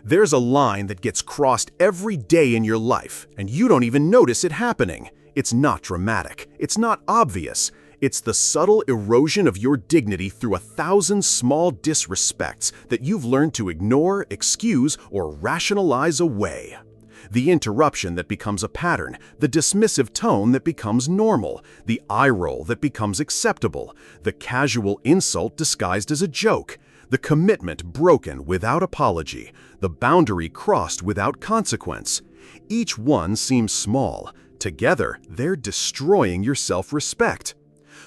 There's a line that gets crossed every day in your life, and you don't even notice it happening. It's not dramatic. It's not obvious. It's the subtle erosion of your dignity through 1,000 small disrespects that you've learned to ignore, excuse, or rationalize away. The interruption that becomes a pattern, the dismissive tone that becomes normal, the eye roll that becomes acceptable, the casual insult disguised as a joke, the commitment broken without apology, the boundary crossed without consequence. Each one seems small. Together, they're destroying your self-respect.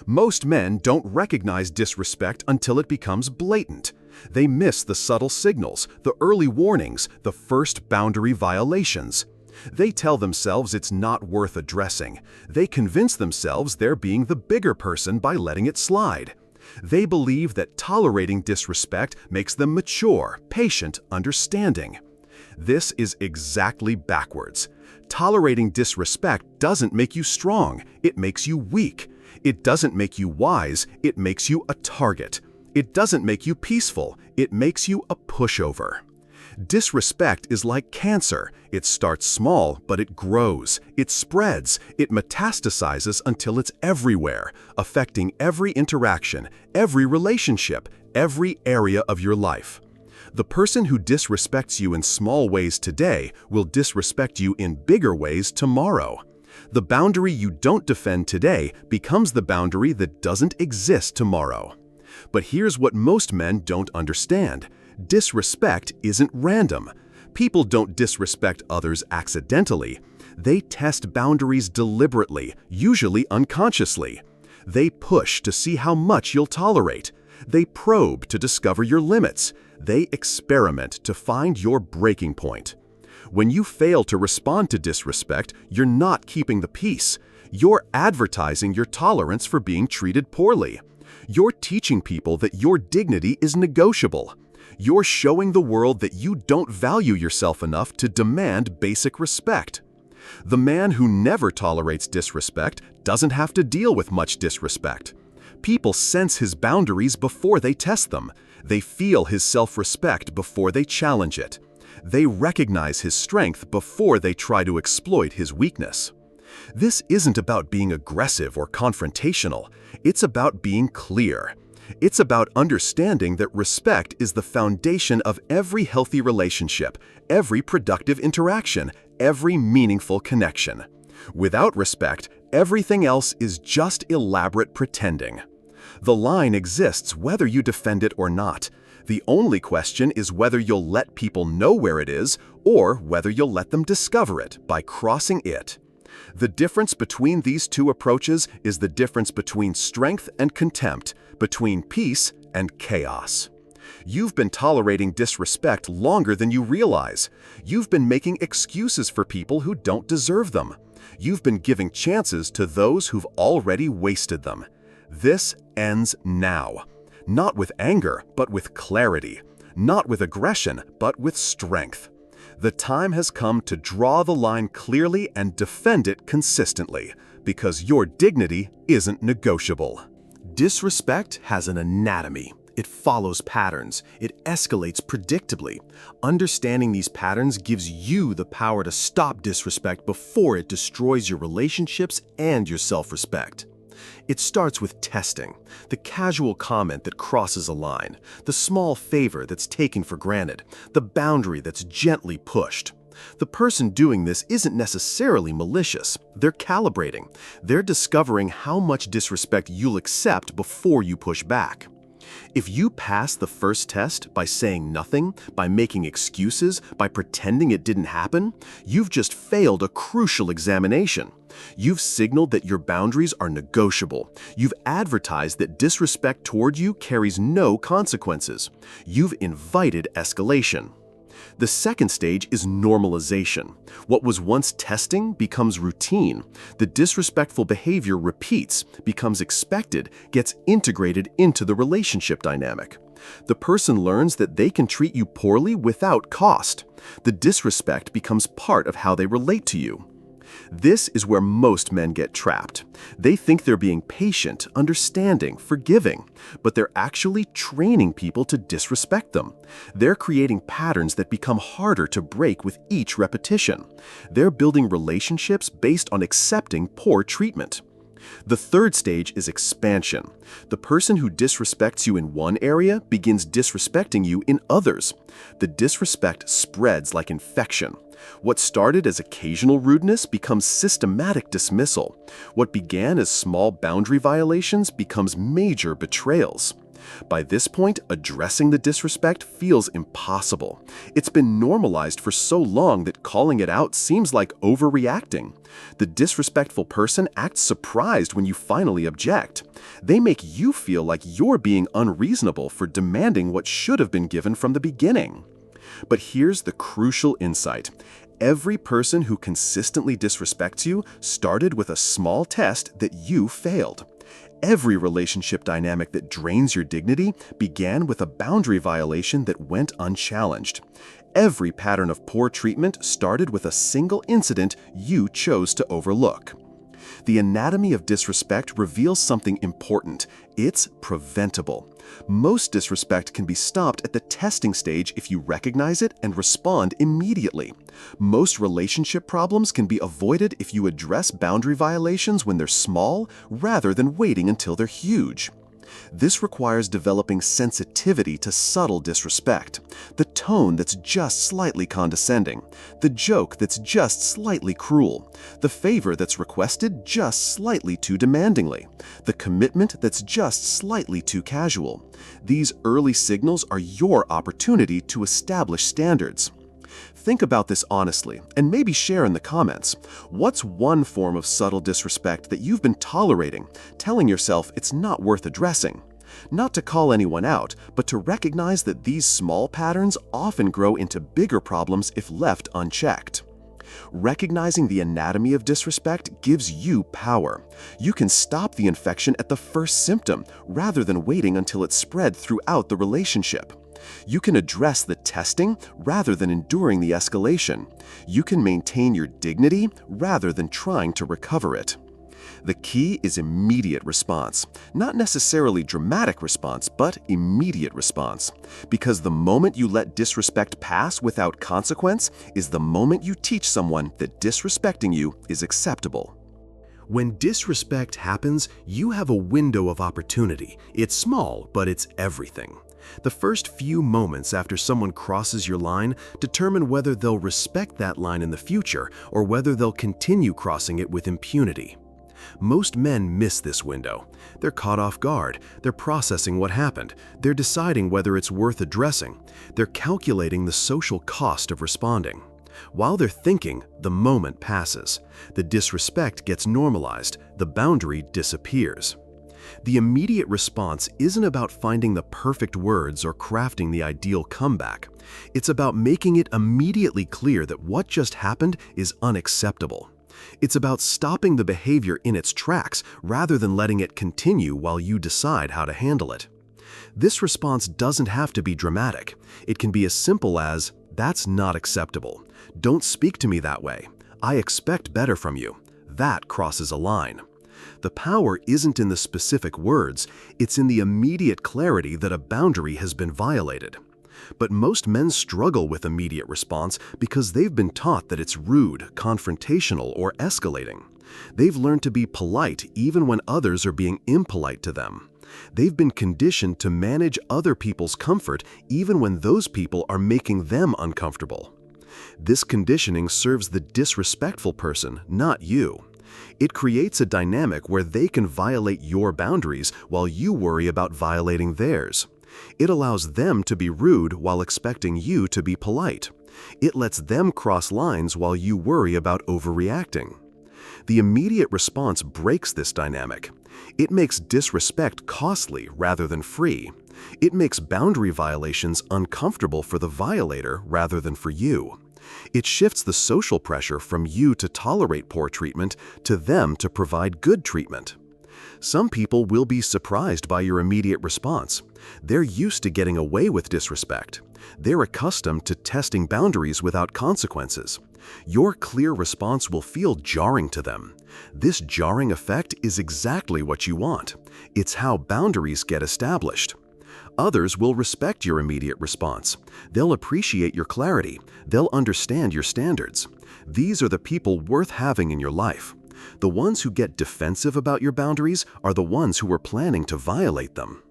Most men don't recognize disrespect until it becomes blatant. They miss the subtle signals, the early warnings, the first boundary violations. They tell themselves it's not worth addressing. They convince themselves they're being the bigger person by letting it slide. They believe that tolerating disrespect makes them mature, patient, understanding. This is exactly backwards. Tolerating disrespect doesn't make you strong, it makes you weak. It doesn't make you wise, it makes you a target. It doesn't make you peaceful, it makes you a pushover. Disrespect is like cancer. It starts small, but it grows. It spreads. It metastasizes until it's everywhere, affecting every interaction, every relationship, every area of your life. The person who disrespects you in small ways today will disrespect you in bigger ways tomorrow. The boundary you don't defend today becomes the boundary that doesn't exist tomorrow. But here's what most men don't understand. Disrespect isn't random. People don't disrespect others accidentally. They test boundaries deliberately, usually unconsciously. They push to see how much you'll tolerate. They probe to discover your limits. They experiment to find your breaking point. When you fail to respond to disrespect, you're not keeping the peace. You're advertising your tolerance for being treated poorly. You're teaching people that your dignity is negotiable. You're showing the world that you don't value yourself enough to demand basic respect. The man who never tolerates disrespect doesn't have to deal with much disrespect. People sense his boundaries before they test them. They feel his self-respect before they challenge it. They recognize his strength before they try to exploit his weakness. This isn't about being aggressive or confrontational. It's about being clear. It's about understanding that respect is the foundation of every healthy relationship, every productive interaction, every meaningful connection. Without respect, everything else is just elaborate pretending. The line exists whether you defend it or not. The only question is whether you'll let people know where it is or whether you'll let them discover it by crossing it. The difference between these two approaches is the difference between strength and contempt, between peace and chaos. You've been tolerating disrespect longer than you realize. You've been making excuses for people who don't deserve them. You've been giving chances to those who've already wasted them. This ends now. Not with anger, but with clarity. Not with aggression, but with strength. The time has come to draw the line clearly and defend it consistently, because your dignity isn't negotiable. Disrespect has an anatomy. It follows patterns. It escalates predictably. Understanding these patterns gives you the power to stop disrespect before it destroys your relationships and your self-respect. It starts with testing, the casual comment that crosses a line, the small favor that's taken for granted, the boundary that's gently pushed. The person doing this isn't necessarily malicious. They're calibrating. They're discovering how much disrespect you'll accept before you push back. If you pass the first test by saying nothing, by making excuses, by pretending it didn't happen, you've just failed a crucial examination. You've signaled that your boundaries are negotiable. You've advertised that disrespect toward you carries no consequences. You've invited escalation. The second stage is normalization. What was once testing becomes routine. The disrespectful behavior repeats, becomes expected, gets integrated into the relationship dynamic. The person learns that they can treat you poorly without cost. The disrespect becomes part of how they relate to you. This is where most men get trapped. They think they're being patient, understanding, forgiving, but they're actually training people to disrespect them. They're creating patterns that become harder to break with each repetition. They're building relationships based on accepting poor treatment. The third stage is expansion. The person who disrespects you in one area begins disrespecting you in others. The disrespect spreads like infection. What started as occasional rudeness becomes systematic dismissal. What began as small boundary violations becomes major betrayals. By this point, addressing the disrespect feels impossible. It's been normalized for so long that calling it out seems like overreacting. The disrespectful person acts surprised when you finally object. They make you feel like you're being unreasonable for demanding what should have been given from the beginning. But here's the crucial insight. Every person who consistently disrespects you started with a small test that you failed. Every relationship dynamic that drains your dignity began with a boundary violation that went unchallenged. Every pattern of poor treatment started with a single incident you chose to overlook. The anatomy of disrespect reveals something important. It's preventable. Most disrespect can be stopped at the testing stage if you recognize it and respond immediately. Most relationship problems can be avoided if you address boundary violations when they're small rather than waiting until they're huge. This requires developing sensitivity to subtle disrespect, the tone that's just slightly condescending, the joke that's just slightly cruel, the favor that's requested just slightly too demandingly, the commitment that's just slightly too casual. These early signals are your opportunity to establish standards. Think about this honestly, and maybe share in the comments. What's one form of subtle disrespect that you've been tolerating, telling yourself it's not worth addressing? Not to call anyone out, but to recognize that these small patterns often grow into bigger problems if left unchecked. Recognizing the anatomy of disrespect gives you power. You can stop the infection at the first symptom, rather than waiting until it's spread throughout the relationship. You can address the testing rather than enduring the escalation. You can maintain your dignity rather than trying to recover it. The key is immediate response. Not necessarily dramatic response, but immediate response. Because the moment you let disrespect pass without consequence is the moment you teach someone that disrespecting you is acceptable. When disrespect happens, you have a window of opportunity. It's small, but it's everything. The first few moments after someone crosses your line determine whether they'll respect that line in the future or whether they'll continue crossing it with impunity. Most men miss this window. They're caught off guard. They're processing what happened. They're deciding whether it's worth addressing. They're calculating the social cost of responding. While they're thinking, the moment passes. The disrespect gets normalized. The boundary disappears. The immediate response isn't about finding the perfect words or crafting the ideal comeback. It's about making it immediately clear that what just happened is unacceptable. It's about stopping the behavior in its tracks rather than letting it continue while you decide how to handle it. This response doesn't have to be dramatic. It can be as simple as, "That's not acceptable. Don't speak to me that way. I expect better from you." That crosses a line. The power isn't in the specific words, it's in the immediate clarity that a boundary has been violated. But most men struggle with immediate response because they've been taught that it's rude, confrontational, or escalating. They've learned to be polite even when others are being impolite to them. They've been conditioned to manage other people's comfort even when those people are making them uncomfortable. This conditioning serves the disrespectful person, not you. It creates a dynamic where they can violate your boundaries while you worry about violating theirs. It allows them to be rude while expecting you to be polite. It lets them cross lines while you worry about overreacting. The immediate response breaks this dynamic. It makes disrespect costly rather than free. It makes boundary violations uncomfortable for the violator rather than for you. It shifts the social pressure from you to tolerate poor treatment to them to provide good treatment. Some people will be surprised by your immediate response. They're used to getting away with disrespect. They're accustomed to testing boundaries without consequences. Your clear response will feel jarring to them. This jarring effect is exactly what you want. It's how boundaries get established. Others will respect your immediate response. They'll appreciate your clarity. They'll understand your standards. These are the people worth having in your life. The ones who get defensive about your boundaries are the ones who are planning to violate them.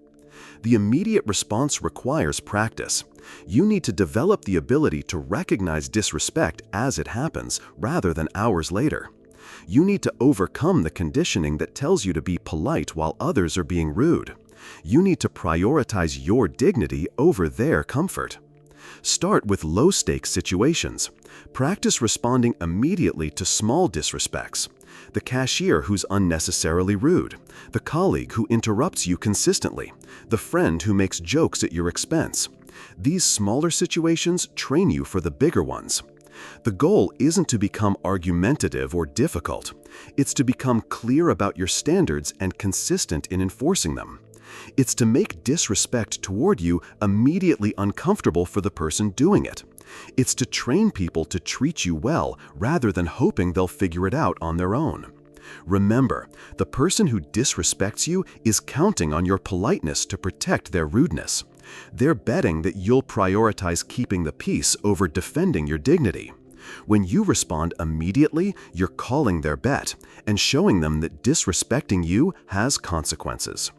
The immediate response requires practice. You need to develop the ability to recognize disrespect as it happens, rather than hours later. You need to overcome the conditioning that tells you to be polite while others are being rude. You need to prioritize your dignity over their comfort. Start with low-stakes situations. Practice responding immediately to small disrespects. The cashier who's unnecessarily rude, the colleague who interrupts you consistently, the friend who makes jokes at your expense. These smaller situations train you for the bigger ones. The goal isn't to become argumentative or difficult. It's to become clear about your standards and consistent in enforcing them. It's to make disrespect toward you immediately uncomfortable for the person doing it. It's to train people to treat you well rather than hoping they'll figure it out on their own. Remember, the person who disrespects you is counting on your politeness to protect their rudeness. They're betting that you'll prioritize keeping the peace over defending your dignity. When you respond immediately, you're calling their bet and showing them that disrespecting you has consequences.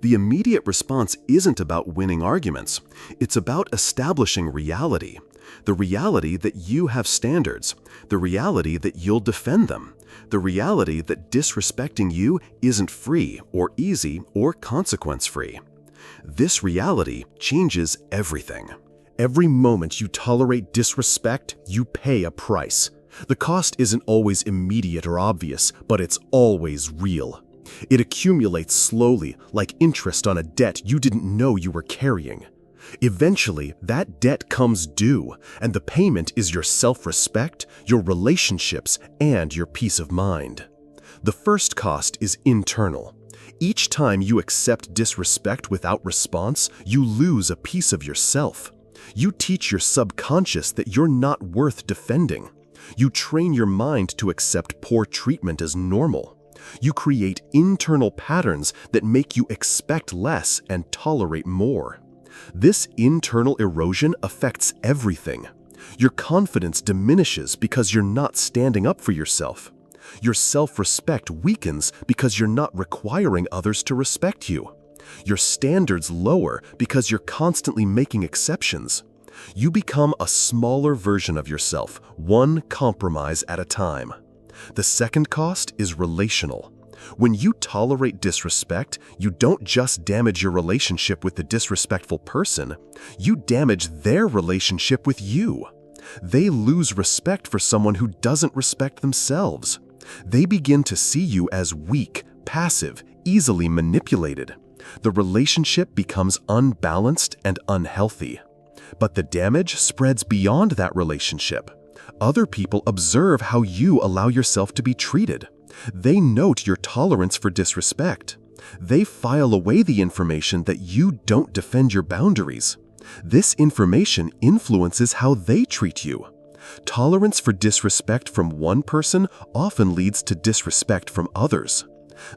The immediate response isn't about winning arguments. It's about establishing reality. The reality that you have standards. The reality that you'll defend them. The reality that disrespecting you isn't free or easy or consequence-free. This reality changes everything. Every moment you tolerate disrespect, you pay a price. The cost isn't always immediate or obvious, but it's always real. It accumulates slowly, like interest on a debt you didn't know you were carrying. Eventually, that debt comes due, and the payment is your self-respect, your relationships, and your peace of mind. The first cost is internal. Each time you accept disrespect without response, you lose a piece of yourself. You teach your subconscious that you're not worth defending. You train your mind to accept poor treatment as normal. You create internal patterns that make you expect less and tolerate more. This internal erosion affects everything. Your confidence diminishes because you're not standing up for yourself. Your self-respect weakens because you're not requiring others to respect you. Your standards lower because you're constantly making exceptions. You become a smaller version of yourself, one compromise at a time. The second cost is relational. When you tolerate disrespect, you don't just damage your relationship with the disrespectful person, you damage their relationship with you. They lose respect for someone who doesn't respect themselves. They begin to see you as weak, passive, easily manipulated. The relationship becomes unbalanced and unhealthy. But the damage spreads beyond that relationship. Other people observe how you allow yourself to be treated. They note your tolerance for disrespect. They file away the information that you don't defend your boundaries. This information influences how they treat you. Tolerance for disrespect from one person often leads to disrespect from others.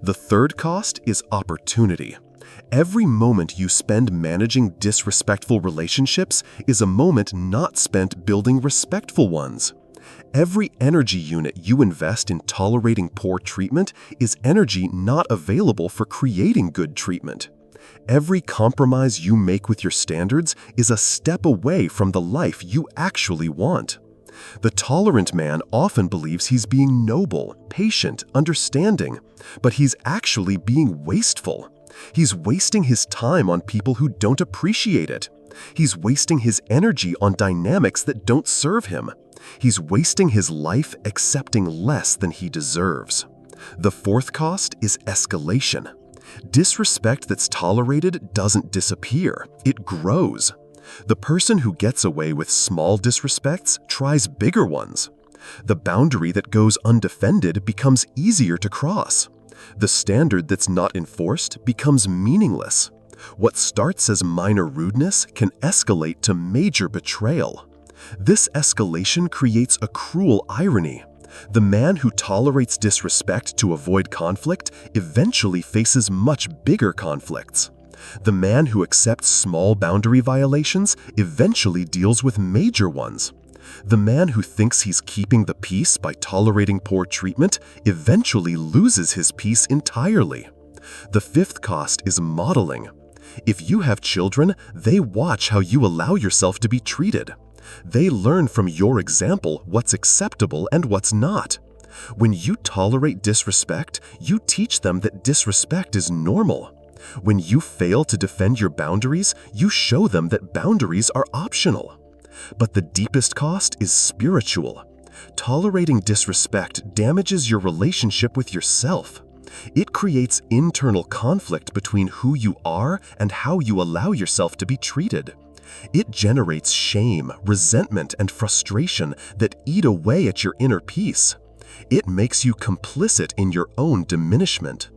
The third cost is opportunity. Every moment you spend managing disrespectful relationships is a moment not spent building respectful ones. Every energy unit you invest in tolerating poor treatment is energy not available for creating good treatment. Every compromise you make with your standards is a step away from the life you actually want. The tolerant man often believes he's being noble, patient, understanding, but he's actually being wasteful. He's wasting his time on people who don't appreciate it. He's wasting his energy on dynamics that don't serve him. He's wasting his life accepting less than he deserves. The fourth cost is escalation. Disrespect that's tolerated doesn't disappear, it grows. The person who gets away with small disrespects tries bigger ones. The boundary that goes undefended becomes easier to cross. The standard that's not enforced becomes meaningless. What starts as minor rudeness can escalate to major betrayal. This escalation creates a cruel irony. The man who tolerates disrespect to avoid conflict eventually faces much bigger conflicts. The man who accepts small boundary violations eventually deals with major ones. The man who thinks he's keeping the peace by tolerating poor treatment eventually loses his peace entirely. The fifth cost is modeling. If you have children, they watch how you allow yourself to be treated. They learn from your example what's acceptable and what's not. When you tolerate disrespect, you teach them that disrespect is normal. When you fail to defend your boundaries, you show them that boundaries are optional. But the deepest cost is spiritual. Tolerating disrespect damages your relationship with yourself. It creates internal conflict between who you are and how you allow yourself to be treated. It generates shame, resentment, and frustration that eat away at your inner peace. It makes you complicit in your own diminishment.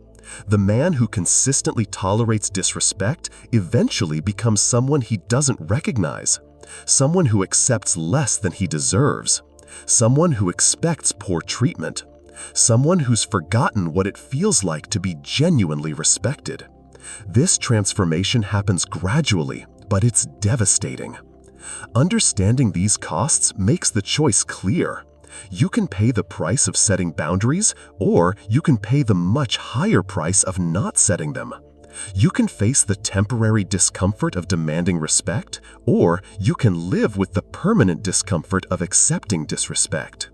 The man who consistently tolerates disrespect eventually becomes someone he doesn't recognize, someone who accepts less than he deserves, someone who expects poor treatment, someone who's forgotten what it feels like to be genuinely respected. This transformation happens gradually, but it's devastating. Understanding these costs makes the choice clear. You can pay the price of setting boundaries, or you can pay the much higher price of not setting them. You can face the temporary discomfort of demanding respect, or you can live with the permanent discomfort of accepting disrespect.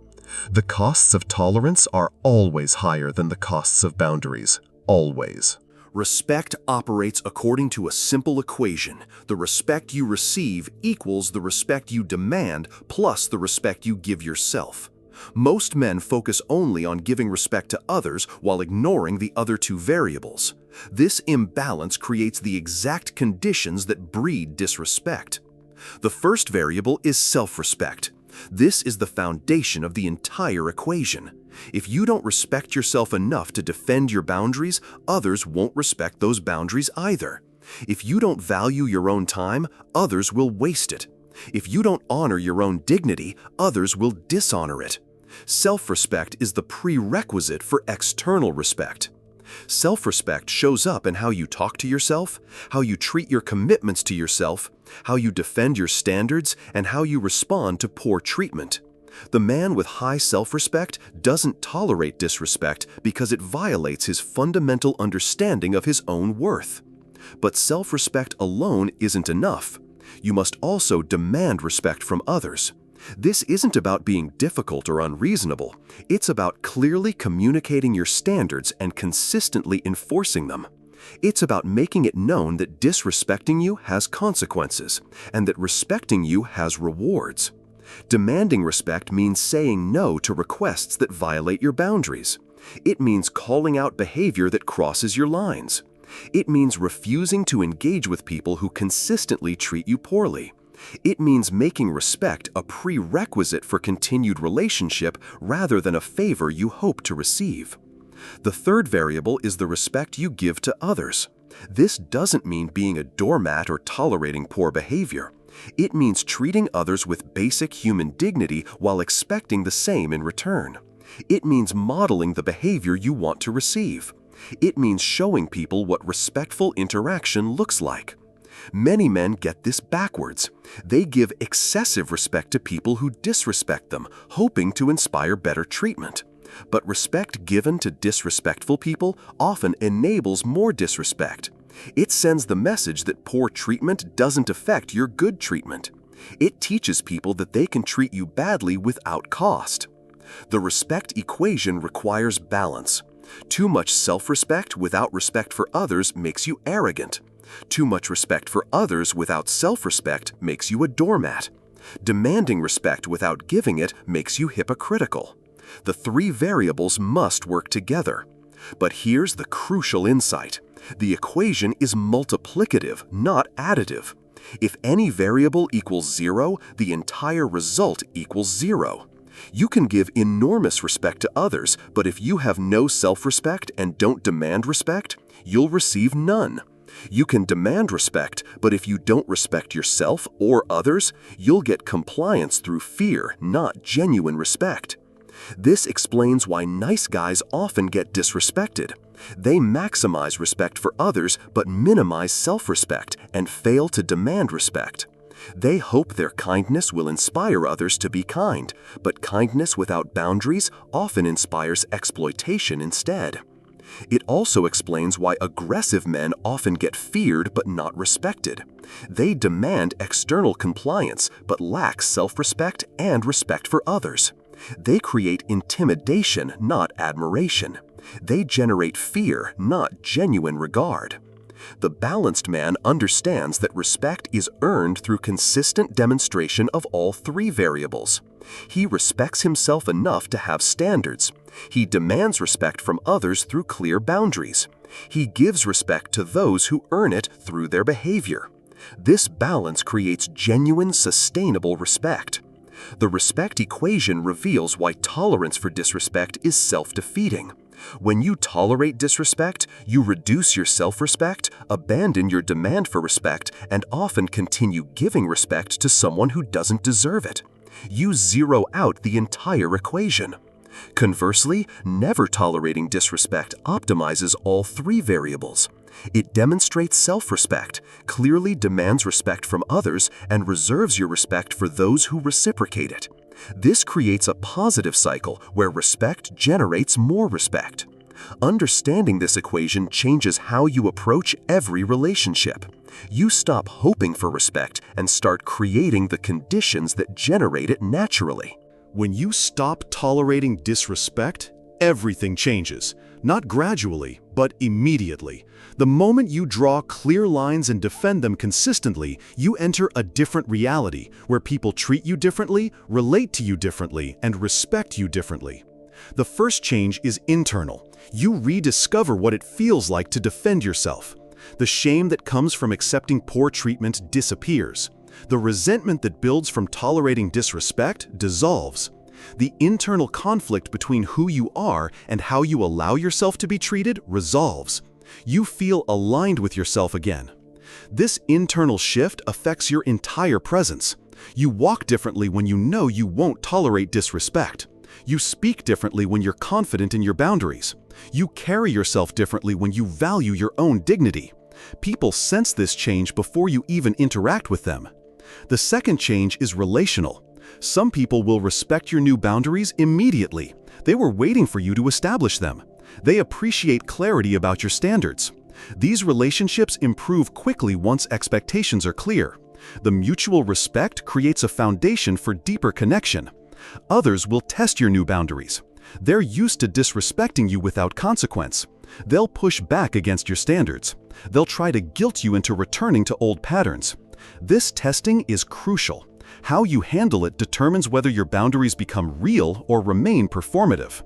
The costs of tolerance are always higher than the costs of boundaries. Always. Respect operates according to a simple equation. The respect you receive equals the respect you demand plus the respect you give yourself. Most men focus only on giving respect to others while ignoring the other two variables. This imbalance creates the exact conditions that breed disrespect. The first variable is self-respect. This is the foundation of the entire equation. If you don't respect yourself enough to defend your boundaries, others won't respect those boundaries either. If you don't value your own time, others will waste it. If you don't honor your own dignity, others will dishonor it. Self-respect is the prerequisite for external respect. Self-respect shows up in how you talk to yourself, how you treat your commitments to yourself, how you defend your standards, and how you respond to poor treatment. The man with high self-respect doesn't tolerate disrespect because it violates his fundamental understanding of his own worth. But self-respect alone isn't enough. You must also demand respect from others. This isn't about being difficult or unreasonable. It's about clearly communicating your standards and consistently enforcing them. It's about making it known that disrespecting you has consequences and that respecting you has rewards. Demanding respect means saying no to requests that violate your boundaries. It means calling out behavior that crosses your lines. It means refusing to engage with people who consistently treat you poorly. It means making respect a prerequisite for continued relationship rather than a favor you hope to receive. The third variable is the respect you give to others. This doesn't mean being a doormat or tolerating poor behavior. It means treating others with basic human dignity while expecting the same in return. It means modeling the behavior you want to receive. It means showing people what respectful interaction looks like. Many men get this backwards. They give excessive respect to people who disrespect them, hoping to inspire better treatment. But respect given to disrespectful people often enables more disrespect. It sends the message that poor treatment doesn't affect your good treatment. It teaches people that they can treat you badly without cost. The respect equation requires balance. Too much self-respect without respect for others makes you arrogant. Too much respect for others without self-respect makes you a doormat. Demanding respect without giving it makes you hypocritical. The three variables must work together. But here's the crucial insight. The equation is multiplicative, not additive. If any variable equals 0, the entire result equals 0. You can give enormous respect to others, but if you have no self-respect and don't demand respect, you'll receive none. You can demand respect, but if you don't respect yourself or others, you'll get compliance through fear, not genuine respect. This explains why nice guys often get disrespected. They maximize respect for others but minimize self-respect and fail to demand respect. They hope their kindness will inspire others to be kind, but kindness without boundaries often inspires exploitation instead. It also explains why aggressive men often get feared but not respected. They demand external compliance but lack self-respect and respect for others. They create intimidation, not admiration. They generate fear, not genuine regard. The balanced man understands that respect is earned through consistent demonstration of all three variables. He respects himself enough to have standards. He demands respect from others through clear boundaries. He gives respect to those who earn it through their behavior. This balance creates genuine, sustainable respect. The respect equation reveals why tolerance for disrespect is self-defeating. When you tolerate disrespect, you reduce your self-respect, abandon your demand for respect, and often continue giving respect to someone who doesn't deserve it. You zero out the entire equation. Conversely, never tolerating disrespect optimizes all three variables. It demonstrates self-respect, clearly demands respect from others, and reserves your respect for those who reciprocate it. This creates a positive cycle where respect generates more respect. Understanding this equation changes how you approach every relationship. You stop hoping for respect and start creating the conditions that generate it naturally. When you stop tolerating disrespect, everything changes. Not gradually, but immediately. The moment you draw clear lines and defend them consistently, you enter a different reality where people treat you differently, relate to you differently, and respect you differently. The first change is internal. You rediscover what it feels like to defend yourself. The shame that comes from accepting poor treatment disappears. The resentment that builds from tolerating disrespect dissolves. The internal conflict between who you are and how you allow yourself to be treated resolves. You feel aligned with yourself again. This internal shift affects your entire presence. You walk differently when you know you won't tolerate disrespect. You speak differently when you're confident in your boundaries. You carry yourself differently when you value your own dignity. People sense this change before you even interact with them. The second change is relational. Some people will respect your new boundaries immediately. They were waiting for you to establish them. They appreciate clarity about your standards. These relationships improve quickly once expectations are clear. The mutual respect creates a foundation for deeper connection. Others will test your new boundaries. They're used to disrespecting you without consequence. They'll push back against your standards. They'll try to guilt you into returning to old patterns. This testing is crucial. How you handle it determines whether your boundaries become real or remain performative.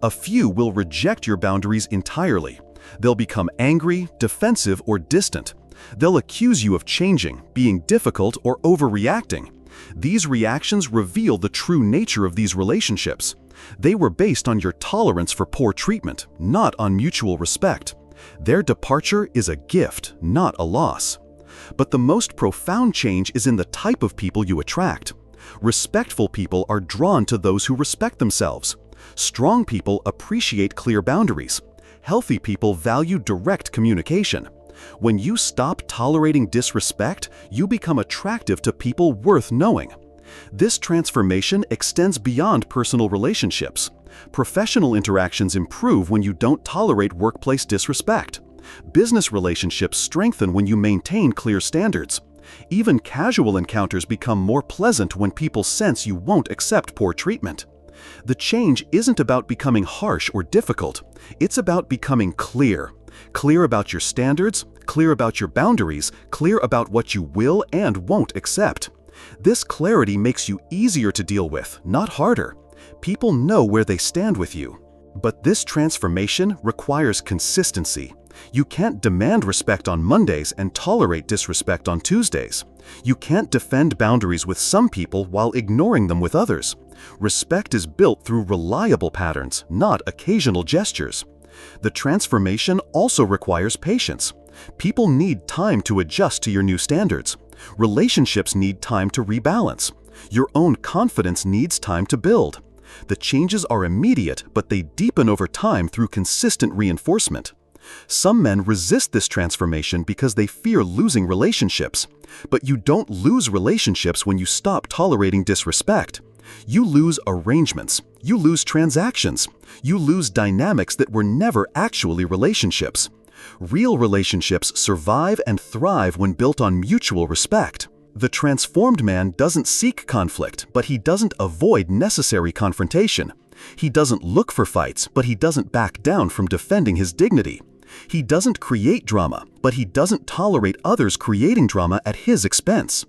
A few will reject your boundaries entirely. They'll become angry, defensive, or distant. They'll accuse you of changing, being difficult, or overreacting. These reactions reveal the true nature of these relationships. They were based on your tolerance for poor treatment, not on mutual respect. Their departure is a gift, not a loss. But the most profound change is in the type of people you attract. Respectful people are drawn to those who respect themselves. Strong people appreciate clear boundaries. Healthy people value direct communication. When you stop tolerating disrespect, you become attractive to people worth knowing. This transformation extends beyond personal relationships. Professional interactions improve when you don't tolerate workplace disrespect. Business relationships strengthen when you maintain clear standards. Even casual encounters become more pleasant when people sense you won't accept poor treatment. The change isn't about becoming harsh or difficult. It's about becoming clear. Clear about your standards, clear about your boundaries, clear about what you will and won't accept. This clarity makes you easier to deal with, not harder. People know where they stand with you. But this transformation requires consistency. You can't demand respect on Mondays and tolerate disrespect on Tuesdays. You can't defend boundaries with some people while ignoring them with others. Respect is built through reliable patterns, not occasional gestures. The transformation also requires patience. People need time to adjust to your new standards. Relationships need time to rebalance. Your own confidence needs time to build. The changes are immediate, but they deepen over time through consistent reinforcement. Some men resist this transformation because they fear losing relationships. But you don't lose relationships when you stop tolerating disrespect. You lose arrangements. You lose transactions. You lose dynamics that were never actually relationships. Real relationships survive and thrive when built on mutual respect. The transformed man doesn't seek conflict, but he doesn't avoid necessary confrontation. He doesn't look for fights, but he doesn't back down from defending his dignity. He doesn't create drama, but he doesn't tolerate others creating drama at his expense.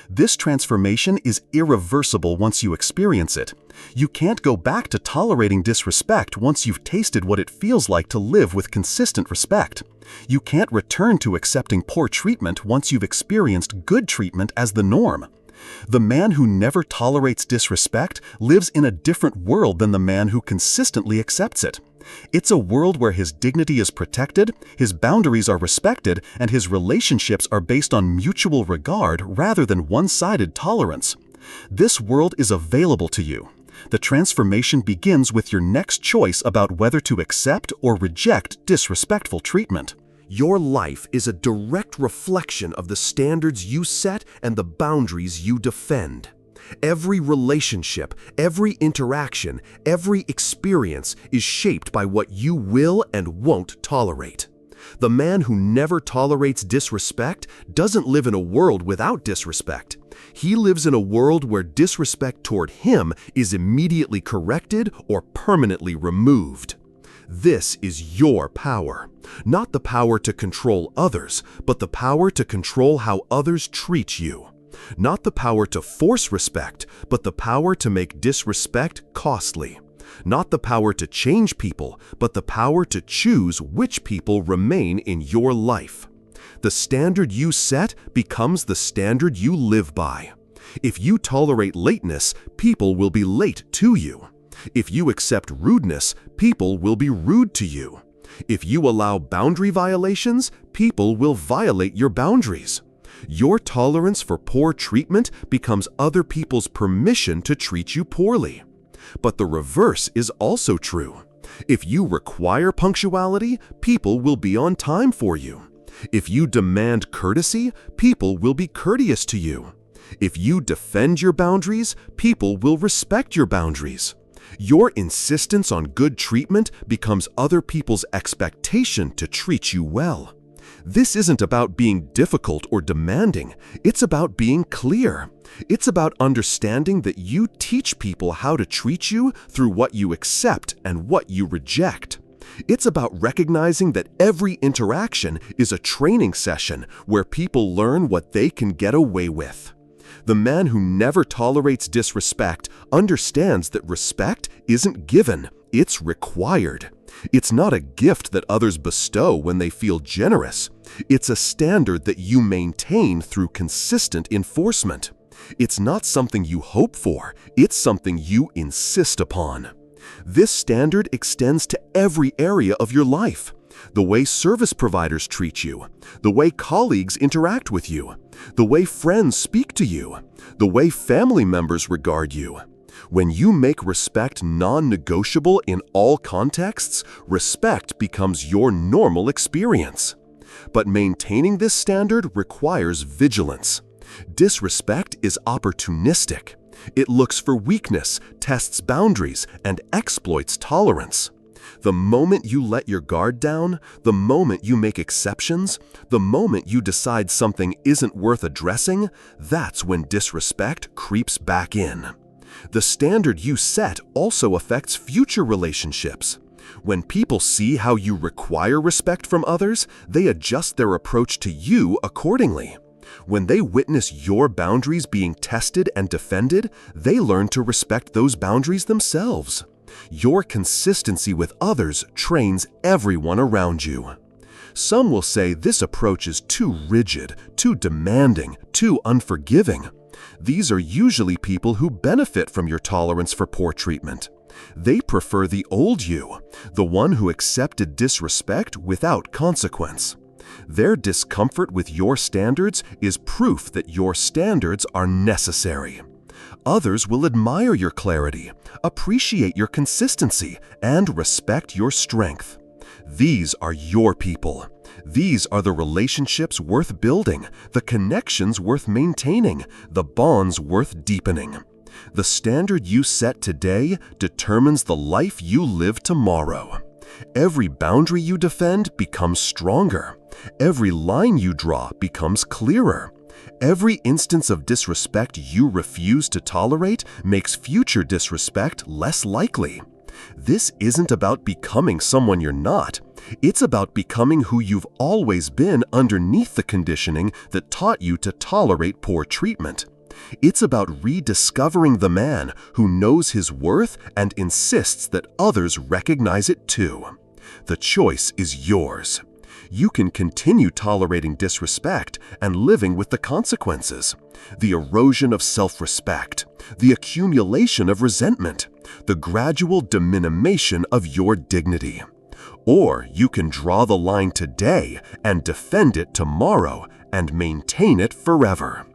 This transformation is irreversible once you experience it. You can't go back to tolerating disrespect once you've tasted what it feels like to live with consistent respect. You can't return to accepting poor treatment once you've experienced good treatment as the norm. The man who never tolerates disrespect lives in a different world than the man who consistently accepts it. It's a world where his dignity is protected, his boundaries are respected, and his relationships are based on mutual regard rather than one-sided tolerance. This world is available to you. The transformation begins with your next choice about whether to accept or reject disrespectful treatment. Your life is a direct reflection of the standards you set and the boundaries you defend. Every relationship, every interaction, every experience is shaped by what you will and won't tolerate. The man who never tolerates disrespect doesn't live in a world without disrespect. He lives in a world where disrespect toward him is immediately corrected or permanently removed. This is your power. Not the power to control others, but the power to control how others treat you. Not the power to force respect, but the power to make disrespect costly. Not the power to change people, but the power to choose which people remain in your life. The standard you set becomes the standard you live by. If you tolerate lateness, people will be late to you. If you accept rudeness, people will be rude to you. If you allow boundary violations, people will violate your boundaries. Your tolerance for poor treatment becomes other people's permission to treat you poorly. But the reverse is also true. If you require punctuality, people will be on time for you. If you demand courtesy, people will be courteous to you. If you defend your boundaries, people will respect your boundaries. Your insistence on good treatment becomes other people's expectation to treat you well. This isn't about being difficult or demanding. It's about being clear. It's about understanding that you teach people how to treat you through what you accept and what you reject. It's about recognizing that every interaction is a training session where people learn what they can get away with. The man who never tolerates disrespect understands that respect isn't given, it's required. It's not a gift that others bestow when they feel generous. It's a standard that you maintain through consistent enforcement. It's not something you hope for, it's something you insist upon. This standard extends to every area of your life. The way service providers treat you, the way colleagues interact with you, the way friends speak to you, the way family members regard you. When you make respect non-negotiable in all contexts, respect becomes your normal experience. But maintaining this standard requires vigilance. Disrespect is opportunistic. It looks for weakness, tests boundaries, and exploits tolerance. The moment you let your guard down, the moment you make exceptions, the moment you decide something isn't worth addressing, that's when disrespect creeps back in. The standard you set also affects future relationships. When people see how you require respect from others, they adjust their approach to you accordingly. When they witness your boundaries being tested and defended, they learn to respect those boundaries themselves. Your consistency with others trains everyone around you. Some will say this approach is too rigid, too demanding, too unforgiving. These are usually people who benefit from your tolerance for poor treatment. They prefer the old you, the one who accepted disrespect without consequence. Their discomfort with your standards is proof that your standards are necessary. Others will admire your clarity, appreciate your consistency, and respect your strength. These are your people. These are the relationships worth building, the connections worth maintaining, the bonds worth deepening. The standard you set today determines the life you live tomorrow. Every boundary you defend becomes stronger. Every line you draw becomes clearer. Every instance of disrespect you refuse to tolerate makes future disrespect less likely. This isn't about becoming someone you're not. It's about becoming who you've always been underneath the conditioning that taught you to tolerate poor treatment. It's about rediscovering the man who knows his worth and insists that others recognize it too. The choice is yours. You can continue tolerating disrespect and living with the consequences. The erosion of self-respect, the accumulation of resentment, the gradual diminution of your dignity. Or you can draw the line today and defend it tomorrow and maintain it forever.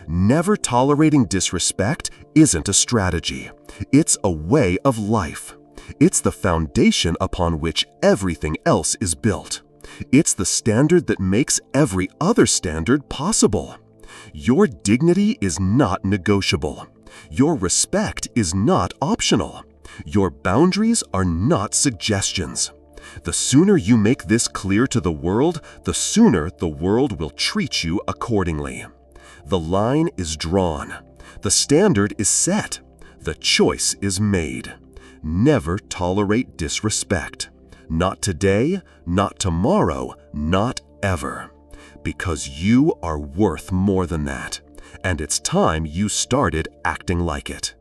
Never tolerating disrespect isn't a strategy. It's a way of life. It's the foundation upon which everything else is built. It's the standard that makes every other standard possible. Your dignity is not negotiable. Your respect is not optional. Your boundaries are not suggestions. The sooner you make this clear to the world, the sooner the world will treat you accordingly. The line is drawn. The standard is set. The choice is made. Never tolerate disrespect. Not today, not tomorrow, not ever. Because you are worth more than that. And it's time you started acting like it.